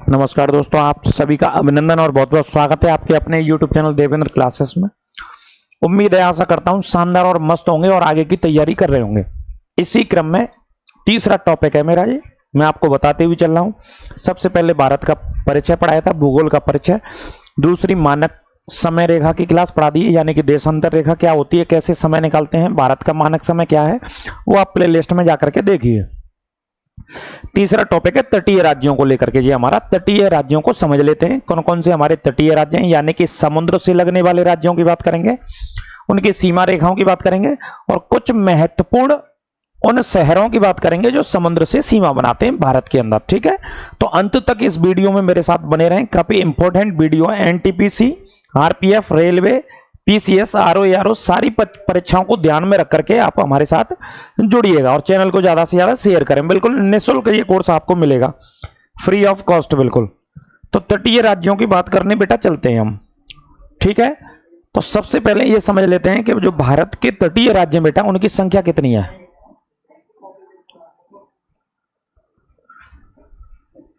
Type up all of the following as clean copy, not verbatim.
नमस्कार दोस्तों, आप सभी का अभिनंदन और बहुत बहुत स्वागत है आपके अपने YouTube चैनल देवेंद्र क्लासेस में। उम्मीद है, आशा करता हूं शानदार और मस्त होंगे और आगे की तैयारी कर रहे होंगे। इसी क्रम में तीसरा टॉपिक है मेरा, ये मैं आपको बताते हुए चल रहा हूं। सबसे पहले भारत का परिचय पढ़ाया था, भूगोल का परिचय। दूसरी मानक समय रेखा की क्लास पढ़ा दी है, यानी कि देशांतर रेखा क्या होती है, कैसे समय निकालते हैं, भारत का मानक समय क्या है, वो आप प्ले लिस्ट में जाकर के देखिए। तीसरा टॉपिक है तटीय राज्यों को लेकर के। जी हमारा तटीय राज्यों को समझ लेते हैं, कौन कौन से हमारे तटीय राज्य हैं, यानी कि समुद्र से लगने वाले राज्यों की बात करेंगे, उनकी सीमा रेखाओं की बात करेंगे और कुछ महत्वपूर्ण उन शहरों की बात करेंगे जो समुद्र से सीमा बनाते हैं भारत के अंदर। ठीक है, तो अंत तक इस वीडियो में मेरे साथ बने रहें। काफी इंपॉर्टेंट वीडियो है। NTPC, RPF, railway, PCS, RO सारी परीक्षाओं को ध्यान में रख करके आप हमारे साथ जुड़िएगा और चैनल को ज्यादा से ज्यादा शेयर करें। बिल्कुल निःशुल्क ये कोर्स आपको मिलेगा, फ्री ऑफ कॉस्ट बिल्कुल। तो तटीय राज्यों की बात करने बेटा चलते हैं हम। ठीक है, तो सबसे पहले ये समझ लेते हैं कि जो भारत के तटीय राज्य बेटा, उनकी संख्या कितनी है।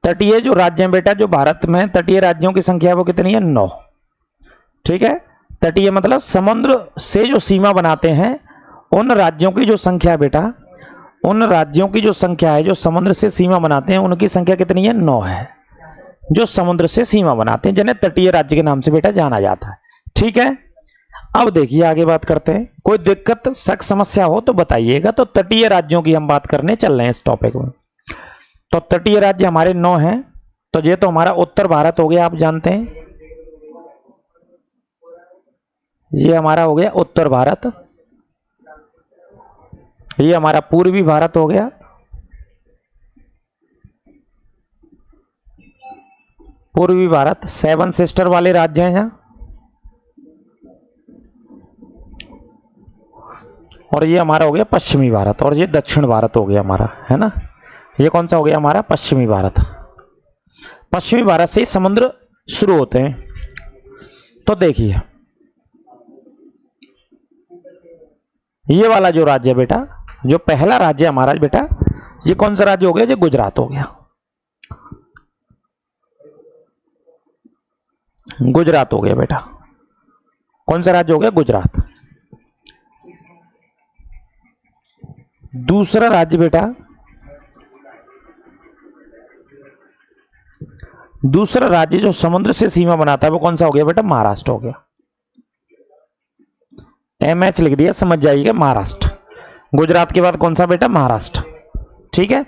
तटीय जो राज्य हैं बेटा, जो भारत में तटीय राज्यों की संख्या है वो कितनी है, 9। ठीक है, तटीय मतलब समुद्र से जो सीमा बनाते हैं उन राज्यों की जो संख्या है बेटा, उन राज्यों की जो संख्या है जो समुद्र से सीमा बनाते हैं, उनकी संख्या कितनी है, 9 है। जो समुद्र से सीमा बनाते हैं जिन्हें तटीय राज्य के नाम से बेटा जाना जाता है। ठीक है, अब देखिए आगे बात करते हैं। कोई दिक्कत शक समस्या हो तो बताइएगा। तो तटीय राज्यों की हम बात करने चल रहे हैं इस टॉपिक में। तो तटीय राज्य हमारे 9 हैं। तो ये तो हमारा उत्तर भारत हो गया, आप जानते हैं। ये हमारा हो गया उत्तर भारत, ये हमारा पूर्वी भारत हो गया, पूर्वी भारत 7 सिस्टर वाले राज्य हैं यहाँ। और ये हमारा हो गया पश्चिमी भारत, और ये दक्षिण भारत हो गया हमारा, है ना। ये कौन सा हो गया हमारा, पश्चिमी भारत। पश्चिमी भारत से ही समुद्र शुरू होते हैं। तो देखिए ये वाला जो राज्य है बेटा, जो पहला राज्य हमारा बेटा, ये कौन सा राज्य हो गया, ये गुजरात हो गया। गुजरात हो गया बेटा। कौन सा राज्य हो गया, गुजरात। दूसरा राज्य बेटा, दूसरा राज्य जो समुद्र से सीमा बनाता है वो कौन सा हो गया बेटा, महाराष्ट्र हो गया। MH लिख दिया, समझ जाइएगा, महाराष्ट्र। गुजरात के बाद कौन सा बेटा, महाराष्ट्र। ठीक है,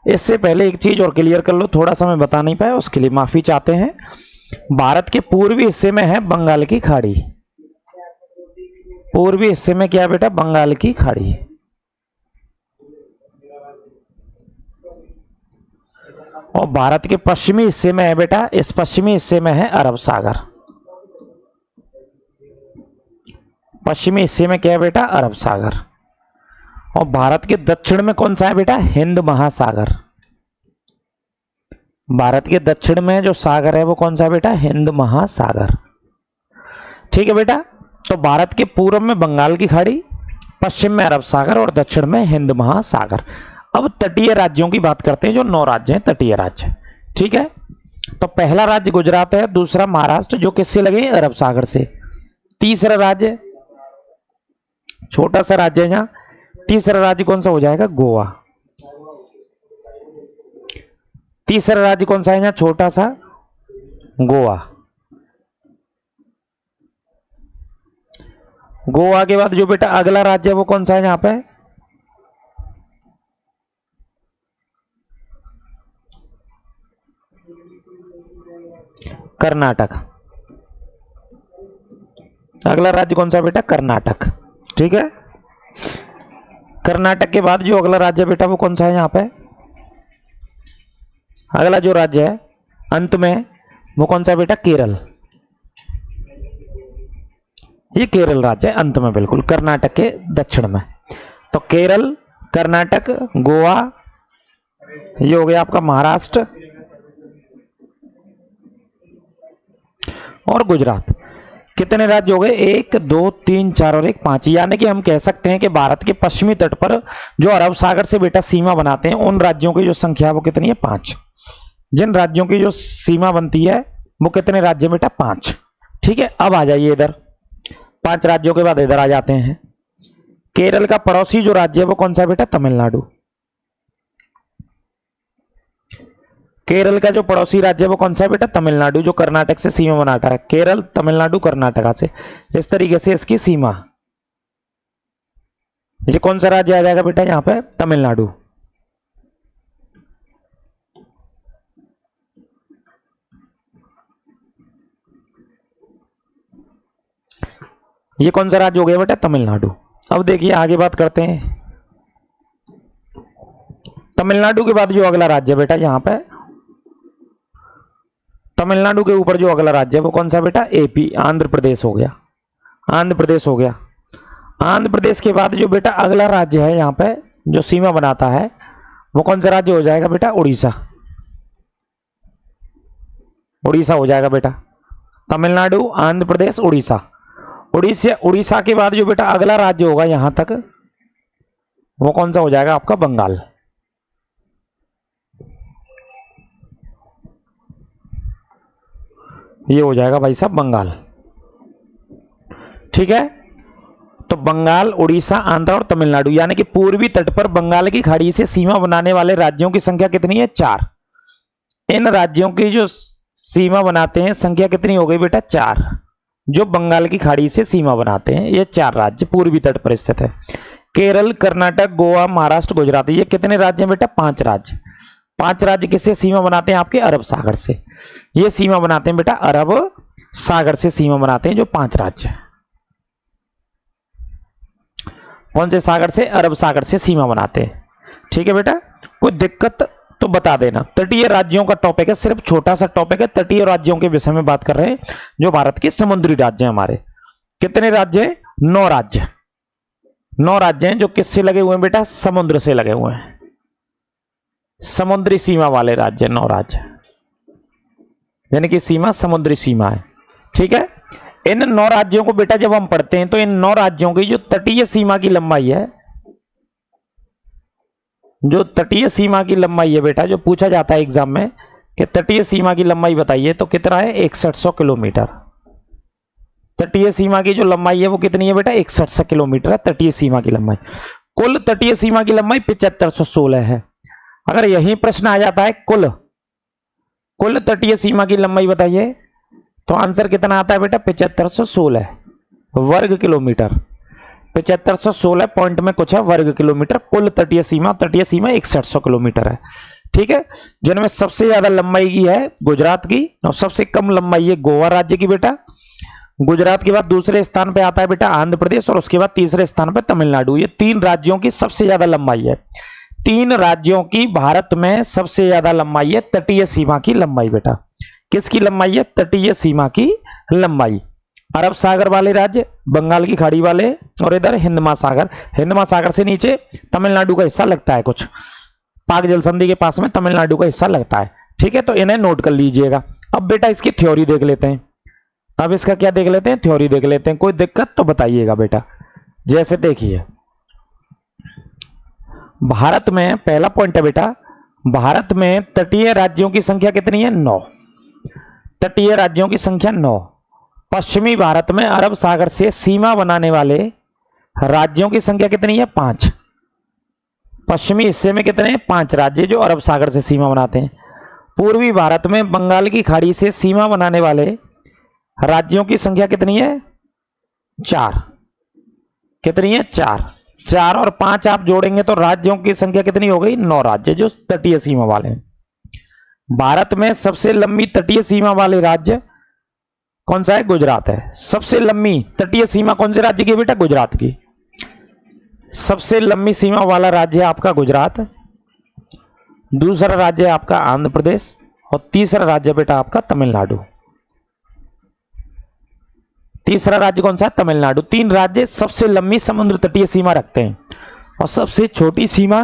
इससे पहले एक चीज और क्लियर कर लो, थोड़ा सा मैं बता नहीं पाया, उसके लिए माफी चाहते हैं। भारत के पूर्वी हिस्से में है बंगाल की खाड़ी। पूर्वी हिस्से में क्या है बेटा, बंगाल की खाड़ी। और भारत के पश्चिमी हिस्से में है बेटा, इस पश्चिमी हिस्से में है अरब सागर। पश्चिमी हिस्से में क्या है बेटा, अरब सागर। और भारत के दक्षिण में कौन सा है बेटा, हिंद महासागर। भारत के दक्षिण में जो सागर है वो कौन सा है बेटा, हिंद महासागर। ठीक है बेटा, तो भारत के पूर्व में बंगाल की खाड़ी, पश्चिम में अरब सागर और दक्षिण में हिंद महासागर। अब तटीय राज्यों की बात करते हैं, जो 9 राज्य हैं तटीय राज्य। ठीक है, तो पहला राज्य गुजरात है, दूसरा महाराष्ट्र जो किससे लगे, अरब सागर से। तीसरा राज्य छोटा सा राज्य है यहाँ, तीसरा राज्य कौन सा हो जाएगा, गोवा। तीसरा राज्य कौन सा है यहाँ, छोटा सा गोवा। गोवा के बाद जो बेटा अगला राज्य है वो कौन सा है यहाँ पे, कर्नाटक। अगला राज्य कौन सा बेटा, कर्नाटक। ठीक है, कर्नाटक के बाद जो अगला राज्य बेटा वो कौन सा है यहाँ पे, अगला जो राज्य है अंत में वो कौन सा बेटा, केरल। ये केरल राज्य है अंत में, बिल्कुल कर्नाटक के दक्षिण में। तो केरल, कर्नाटक, गोवा, ये हो गया आपका महाराष्ट्र और गुजरात। कितने राज्य हो गए, 1 2 3 4 और 1 5। यानी कि हम कह सकते हैं कि भारत के पश्चिमी तट पर जो अरब सागर से बेटा सीमा बनाते हैं उन राज्यों की जो संख्या है वो कितनी है, 5। जिन राज्यों की जो सीमा बनती है वो कितने राज्य बेटा? 5। ठीक है, अब आ जाइए इधर, 5 राज्यों के बाद इधर आ जाते हैं। केरल का पड़ोसी जो राज्य है वो कौन सा बेटा? तमिलनाडु। केरल का जो पड़ोसी राज्य है वो कौन सा है बेटा? तमिलनाडु, जो कर्नाटक से सीमा बनाता है। केरल, तमिलनाडु, कर्नाटका से, इस तरीके से इसकी सीमा। ये कौन सा राज्य आ जाएगा बेटा? यहां पे तमिलनाडु। ये कौन सा राज्य हो गया बेटा? तमिलनाडु। अब देखिए आगे बात करते हैं। तमिलनाडु के बाद जो अगला राज्य है बेटा, यहां पे तमिलनाडु के ऊपर जो अगला राज्य है वो कौन सा बेटा? एपी, आंध्र प्रदेश हो गया। आंध्र प्रदेश हो गया। आंध्र प्रदेश के बाद जो बेटा अगला राज्य है यहां पे जो सीमा बनाता है वो कौन सा राज्य हो जाएगा बेटा? उड़ीसा। उड़ीसा हो जाएगा बेटा। तमिलनाडु, आंध्र प्रदेश, उड़ीसा। उड़ीसा के बाद जो बेटा अगला राज्य होगा यहां तक वो कौन सा हो जाएगा आपका? बंगाल। ये हो जाएगा भाई साहब बंगाल। ठीक है, तो बंगाल, उड़ीसा, आंध्र और तमिलनाडु, यानी कि पूर्वी तट पर बंगाल की खाड़ी से सीमा बनाने वाले राज्यों की संख्या कितनी है? 4। इन राज्यों की जो सीमा बनाते हैं संख्या कितनी हो गई बेटा? 4। जो बंगाल की खाड़ी से सीमा बनाते हैं ये 4 राज्य पूर्वी तट पर स्थित है। केरल, कर्नाटक, गोवा, महाराष्ट्र, गुजरात, ये कितने राज्य हैं बेटा? 5 राज्य। 5 राज्य किससे सीमा बनाते हैं? आपके अरब सागर से। ये सीमा बनाते हैं बेटा अरब सागर से, सीमा बनाते हैं जो 5 राज्य। कौन से सागर से? अरब सागर से सीमा बनाते हैं। ठीक है बेटा, कोई दिक्कत तो बता देना। तटीय राज्यों का टॉपिक है, सिर्फ छोटा सा टॉपिक है। तटीय राज्यों के विषय में बात कर रहे हैं जो भारत के समुद्री राज्य हैं हमारे। कितने राज्य हैं? 9 राज्य। 9 राज्य हैं जो किससे लगे हुए हैं बेटा? समुद्र से लगे हुए हैं। समुद्री सीमा वाले राज्य 9 राज्य, यानी कि सीमा समुद्री सीमा है। ठीक है, इन 9 राज्यों को बेटा जब हम पढ़ते हैं तो इन 9 राज्यों की जो तटीय सीमा की लंबाई है, जो तटीय सीमा की लंबाई है बेटा, जो पूछा जाता है एग्जाम में कि तटीय सीमा की लंबाई बताइए, तो कितना है? 6100 किलोमीटर। तटीय सीमा की जो लंबाई है वो कितनी है बेटा? 6100 किलोमीटर है तटीय सीमा की लंबाई। कुल तटीय सीमा की लंबाई 7516 है। अगर यही प्रश्न आ जाता है कुल तटीय सीमा की लंबाई बताइए, तो आंसर कितना आता है बेटा? 7516 वर्ग किलोमीटर। 7516 पॉइंट में कुछ है वर्ग किलोमीटर कुल तटीय सीमा। तटीय सीमा 6100 किलोमीटर है। ठीक है, जिनमें सबसे ज्यादा लंबाई की है गुजरात की और सबसे कम लंबाई है गोवा राज्य की बेटा। गुजरात के बाद दूसरे स्थान पे आता है बेटा आंध्र प्रदेश और उसके बाद तीसरे स्थान पे तमिलनाडु। ये 3 राज्यों की सबसे ज्यादा लंबाई है। 3 राज्यों की भारत में सबसे ज्यादा लंबाई है तटीय सीमा की लंबाई बेटा। किसकी लंबाई है? तटीय सीमा की लंबाई। अरब सागर वाले राज्य, बंगाल की खाड़ी वाले और इधर हिंद महासागर। हिंद महासागर से नीचे तमिलनाडु का हिस्सा लगता है, कुछ पाक जल संधि के पास में तमिलनाडु का हिस्सा लगता है। ठीक है, तो इन्हें नोट कर लीजिएगा। अब बेटा इसकी थ्योरी देख लेते हैं। अब इसका क्या देख लेते हैं? थ्योरी देख लेते हैं। कोई दिक्कत तो बताइएगा बेटा। जैसे देखिए, भारत में पहला पॉइंट है बेटा, भारत में तटीय राज्यों की संख्या कितनी है? 9। तटीय राज्यों की संख्या 9। पश्चिमी भारत में अरब सागर से सीमा बनाने वाले राज्यों की संख्या कितनी है? 5। पश्चिमी हिस्से में कितने हैं? 5 राज्य जो अरब सागर से सीमा बनाते हैं। पूर्वी भारत में बंगाल की खाड़ी से सीमा बनाने वाले राज्यों की संख्या कितनी है? 4। कितनी है? 4। 4 और 5 आप जोड़ेंगे तो राज्यों की संख्या कितनी हो गई? 9 राज्य जो तटीय सीमा वाले हैं। भारत में सबसे लंबी तटीय सीमा वाले राज्य कौन सा है? गुजरात है। सबसे लंबी तटीय सीमा कौन से राज्य की बेटा? गुजरात की। सबसे लंबी सीमा वाला राज्य है आपका गुजरात। दूसरा राज्य है आपका आंध्र प्रदेश और तीसरा राज्य बेटा आपका तमिलनाडु। तीसरा राज्य कौन सा है? तमिलनाडु। 3 राज्य सबसे लंबी समुद्र तटीय सीमा रखते हैं और सबसे छोटी सीमा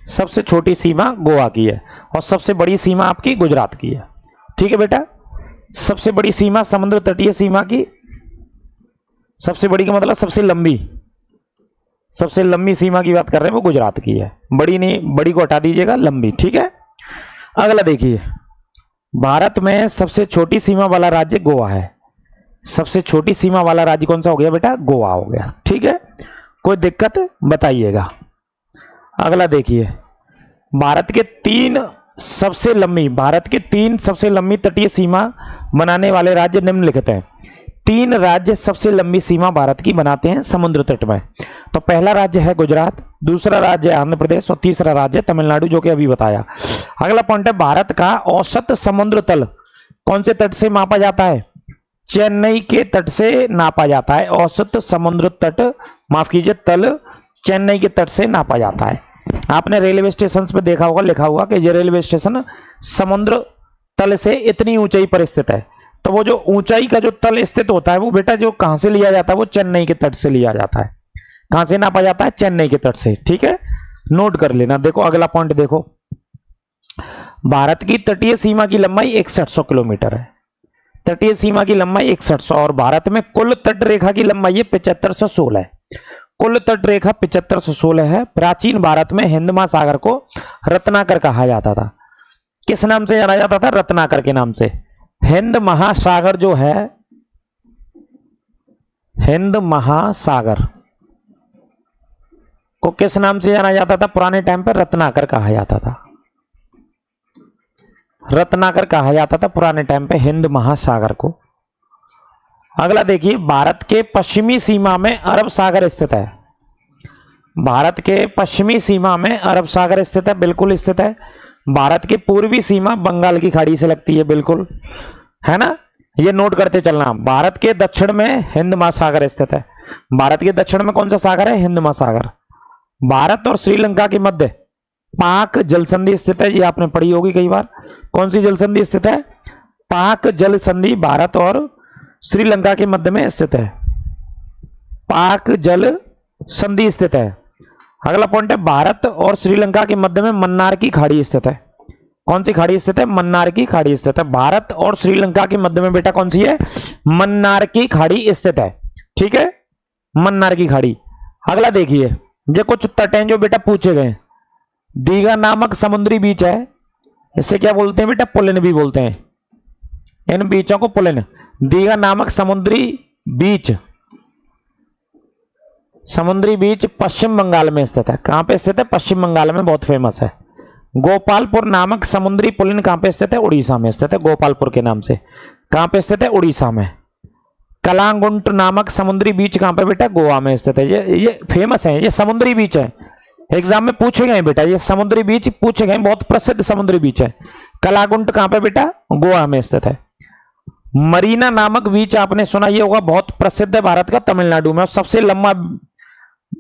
सबसे छोटी सीमा गोवा की है और सबसे बड़ी सीमा आपकी गुजरात की है। ठीक है बेटा, सबसे बड़ी सीमा समुद्र तटीय सीमा की सबसे बड़ी का मतलब सबसे लंबी सीमा की बात कर रहे हैं, वो गुजरात की है। बड़ी नहीं, बड़ी को हटा दीजिएगा, लंबी, ठीक है। अगला देखिए, भारत में सबसे छोटी सीमा वाला राज्य गोवा है। सबसे छोटी सीमा वाला राज्य कौन सा हो गया बेटा? गोवा हो गया, ठीक है। कोई दिक्कत बताइएगा। अगला देखिए, भारत के तीन सबसे लंबी तटीय सीमा बनाने वाले राज्य निम्नलिखित हैं। 3 राज्य सबसे लंबी सीमा भारत की बनाते हैं समुद्र तट में। तो पहला राज्य है गुजरात, दूसरा राज्य है आंध्र प्रदेश और तीसरा राज्य तमिलनाडु, जो कि अभी बताया। अगला पॉइंट है, भारत का औसत समुद्र तल कौन से तट से मापा जाता है? चेन्नई के तट से नापा जाता है। औसत समुद्र तट, माफ कीजिए, तल चेन्नई के तट से नापा जाता है। आपने रेलवे स्टेशन पे देखा होगा, लिखा हुआ कि ये रेलवे स्टेशन समुद्र तल से इतनी ऊंचाई पर स्थित है। तो वो जो ऊंचाई का जो तल स्थित होता है, वो बेटा जो कहां से लिया जाता है? वो चेन्नई के तट से लिया जाता है। कहां से नापा जाता है? चेन्नई के तट से, ठीक है, नोट कर लेना। देखो अगला पॉइंट देखो, भारत की तटीय सीमा की लंबाई 6100 किलोमीटर है। तटीय सीमा की लंबाई 6100, और भारत में कुल तट रेखा की लंबाई 7516 है। कुल तट रेखा 7516 है। प्राचीन भारत में हिंद महासागर को रत्नाकर कहा जाता था। किस नाम से जाना जाता था? रत्नाकर के नाम से। हिंद महासागर जो है, हिंद महासागर को किस नाम से जाना जाता था? पुराने टाइम पर रत्नाकर कहा जाता था। रत्नाकर कहा जाता था पुराने टाइम पे हिंद महासागर को। अगला देखिए, भारत के पश्चिमी सीमा में अरब सागर स्थित है। भारत के पश्चिमी सीमा में अरब सागर स्थित है, बिल्कुल स्थित है। भारत की पूर्वी सीमा बंगाल की खाड़ी से लगती है, बिल्कुल, है ना, ये नोट करते चलना। भारत के दक्षिण में हिंद महासागर स्थित है। भारत के दक्षिण में कौन सा सागर है? हिंद महासागर। भारत और श्रीलंका के मध्य पाक जल संधि स्थित है, ये आपने पढ़ी होगी कई बार। कौन सी जल संधि स्थित है? पाक जल संधि भारत और श्रीलंका के मध्य में स्थित है। पाक जल संधि स्थित है। अगला पॉइंट है, भारत और श्रीलंका के मध्य में मन्नार की खाड़ी स्थित है। कौन सी खाड़ी स्थित है? मन्नार की खाड़ी स्थित है। भारत और श्रीलंका के मध्य में बेटा कौन सी है? मन्नार की खाड़ी स्थित है, ठीक है, मन्नार की खाड़ी। अगला देखिए, ये कुछ तट हैं जो बेटा पूछे गए। दीघा नामक समुद्री बीच है, इससे क्या बोलते हैं बेटा? पुलिन भी बोलते हैं। इन बीचों को पुलिन। दीघा नामक समुद्री बीच पश्चिम बंगाल में स्थित है। कहां पे स्थित है? पश्चिम बंगाल में, बहुत फेमस है। गोपालपुर नामक समुद्री पुलिन कहां पे स्थित है? उड़ीसा में स्थित है, गोपालपुर के नाम से। कहां पे स्थित है? उड़ीसा में। कलांगुंट नामक समुद्री बीच कहां पे बेटा? गोवा में स्थित है। ये फेमस है, ये समुद्री बीच है, एग्जाम में पूछे गए बेटा, ये समुद्री बीच पूछे गए, बहुत प्रसिद्ध समुद्री बीच है। कलागुंट कहां पे बेटा? गोवा में स्थित है। मरीना नामक बीच आपने सुना ही होगा, बहुत प्रसिद्ध है भारत का, तमिलनाडु में। और सबसे लंबा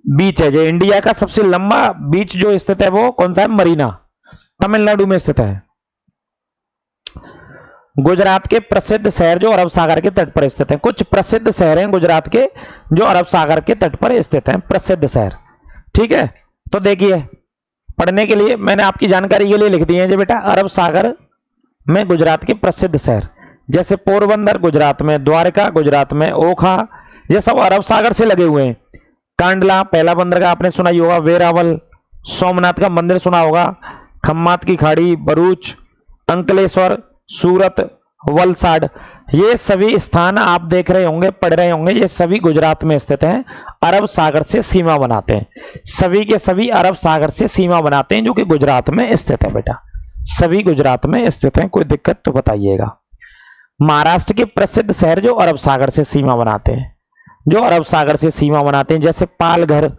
बीच है, जो इंडिया का सबसे लंबा बीच जो स्थित है वो कौन सा है? मरीना, तमिलनाडु में स्थित है। गुजरात के प्रसिद्ध शहर जो अरब सागर के तट पर स्थित हैं। कुछ प्रसिद्ध शहर हैं गुजरात के जो अरब सागर के तट पर स्थित हैं, प्रसिद्ध शहर, ठीक है। तो देखिए, पढ़ने के लिए मैंने आपकी जानकारी के लिए लिख दिए हैं जो बेटा, अरब सागर में गुजरात के प्रसिद्ध शहर, जैसे पोरबंदर गुजरात में, द्वारका गुजरात में, ओखा, ये सब अरब सागर से लगे हुए हैं। कांडला पहला बंदरगाह आपने सुना ही होगा, वेरावल, सोमनाथ का मंदिर सुना होगा, खम्मात की खाड़ी, भरूच, अंकलेश्वर, सूरत, वलसाड, ये सभी स्थान आप देख रहे होंगे, पढ़ रहे होंगे, ये सभी गुजरात में स्थित हैं, अरब सागर से सीमा बनाते हैं। सभी के सभी अरब सागर से सीमा बनाते हैं, जो कि गुजरात में स्थित है बेटा, सभी गुजरात में स्थित हैं। कोई दिक्कत तो बताइएगा। महाराष्ट्र के प्रसिद्ध शहर जो अरब सागर से सीमा बनाते हैं, जो अरब सागर से सीमा बनाते हैं, जैसे पालघर,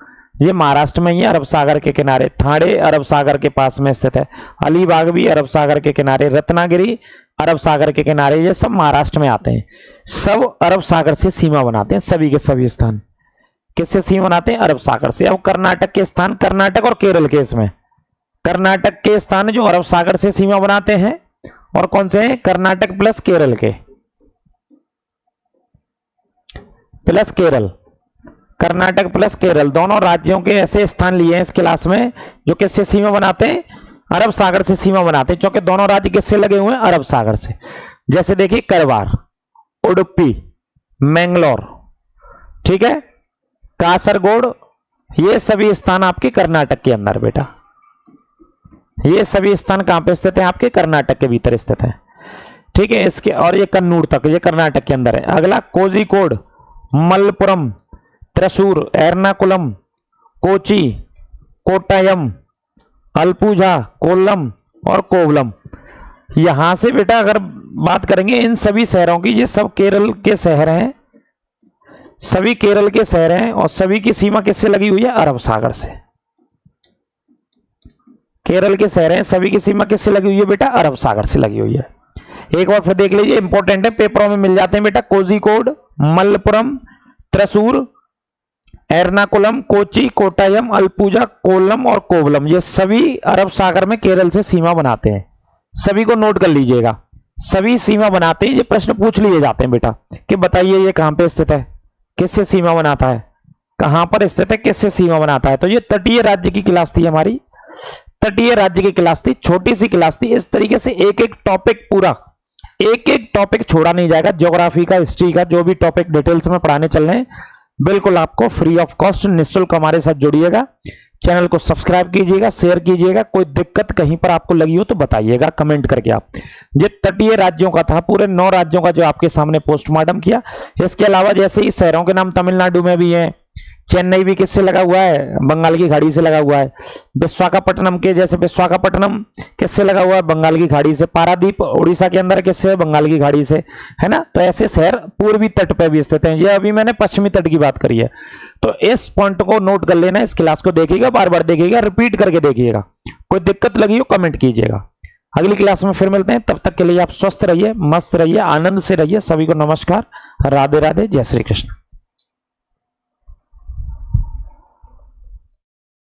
ये महाराष्ट्र में ही है, अरब सागर के किनारे। ठाणे अरब सागर के पास में स्थित है। अलीबाग भी अरब सागर के किनारे। रत्नागिरी अरब सागर के किनारे, ये सब महाराष्ट्र में आते हैं। सब अरब सागर से सीमा बनाते हैं, सभी के सभी स्थान किससे सीमा बनाते हैं? अरब सागर से। अब कर्नाटक के स्थान, कर्नाटक और केरल के, इसमें कर्नाटक के स्थान जो अरब सागर से सीमा बनाते हैं, और कौन से हैं? कर्नाटक प्लस केरल के, प्लस केरल, कर्नाटक प्लस केरल, दोनों राज्यों के ऐसे स्थान लिए हैं इस क्लास में जो किससे सीमा बनाते हैं? अरब सागर से सीमा बनाते हैं, क्योंकि दोनों राज्य किससे लगे हुए हैं? अरब सागर से। जैसे देखिए, करवार, उडुपी, मैंगलोर, ठीक है, कासरगोड, ये सभी स्थान आपके कर्नाटक के अंदर बेटा, ये सभी स्थान कहां पे स्थित है? आपके कर्नाटक के भीतर स्थित है। ठीक है, इसके और ये कन्नूर तक, ये कर्नाटक के अंदर है। अगला कोझिकोड, मलपुरम, त्रिशूर, एर्नाकुलम, कोची, कोट्टायम, अलपुझा, कोल्लम और कोवलम। यहां से बेटा अगर बात करेंगे इन सभी शहरों की, ये सब केरल के शहर हैं, सभी केरल के शहर हैं और सभी की सीमा किससे लगी हुई है? अरब सागर से। केरल के शहर हैं, सभी की सीमा किससे लगी हुई है बेटा? अरब सागर से लगी हुई है। एक बार फिर देख लीजिए, इंपॉर्टेंट है, पेपरों में मिल जाते हैं बेटा। कोझिकोड, मलपुरम, त्रिशूर, एर्नाकुलम, कोची, कोट्टायम, अलपुझा, कोल्लम और कोवलम, ये सभी अरब सागर में केरल से सीमा बनाते हैं। सभी को नोट कर लीजिएगा, सभी सीमा बनाते हैं। ये प्रश्न पूछ लिए जाते हैं बेटा कि बताइए ये कहां पे स्थित है, किससे सीमा बनाता है, कहां पर स्थित है, किससे सीमा बनाता है। तो ये तटीय राज्य की क्लास थी हमारी, तटीय राज्य की क्लास थी, छोटी सी क्लास थी। इस तरीके से एक एक टॉपिक, पूरा एक एक टॉपिक छोड़ा नहीं जाएगा। ज्योग्राफी का, हिस्ट्री का, जो भी टॉपिक डिटेल्स में पढ़ाने चल रहे हैं, बिल्कुल आपको फ्री ऑफ कॉस्ट निःशुल्क हमारे साथ जुड़िएगा। चैनल को सब्सक्राइब कीजिएगा, शेयर कीजिएगा। कोई दिक्कत कहीं पर आपको लगी हो तो बताइएगा कमेंट करके आप। ये तटीय राज्यों का था, पूरे 9 राज्यों का जो आपके सामने पोस्टमार्टम किया। इसके अलावा जैसे ही शहरों के नाम तमिलनाडु में भी हैं, चेन्नई भी किससे लगा हुआ है? बंगाल की खाड़ी से लगा हुआ है। विशाखापट्टनम के, जैसे विशाखापट्टनम किससे लगा हुआ है? बंगाल की खाड़ी से। पारादीप उड़ीसा के अंदर किससे है? बंगाल की खाड़ी से, है ना। तो ऐसे शहर पूर्वी तट पे भी स्थित हैं। ये अभी मैंने पश्चिमी तट की बात करी है, तो इस पॉइंट को नोट कर लेना। इस क्लास को देखिएगा, बार बार देखिएगा, रिपीट करके देखिएगा। कोई दिक्कत लगी हो कमेंट कीजिएगा। अगली क्लास में फिर मिलते हैं, तब तक के लिए आप स्वस्थ रहिए, मस्त रहिए, आनंद से रहिए। सभी को नमस्कार, राधे राधे, जय श्री कृष्ण।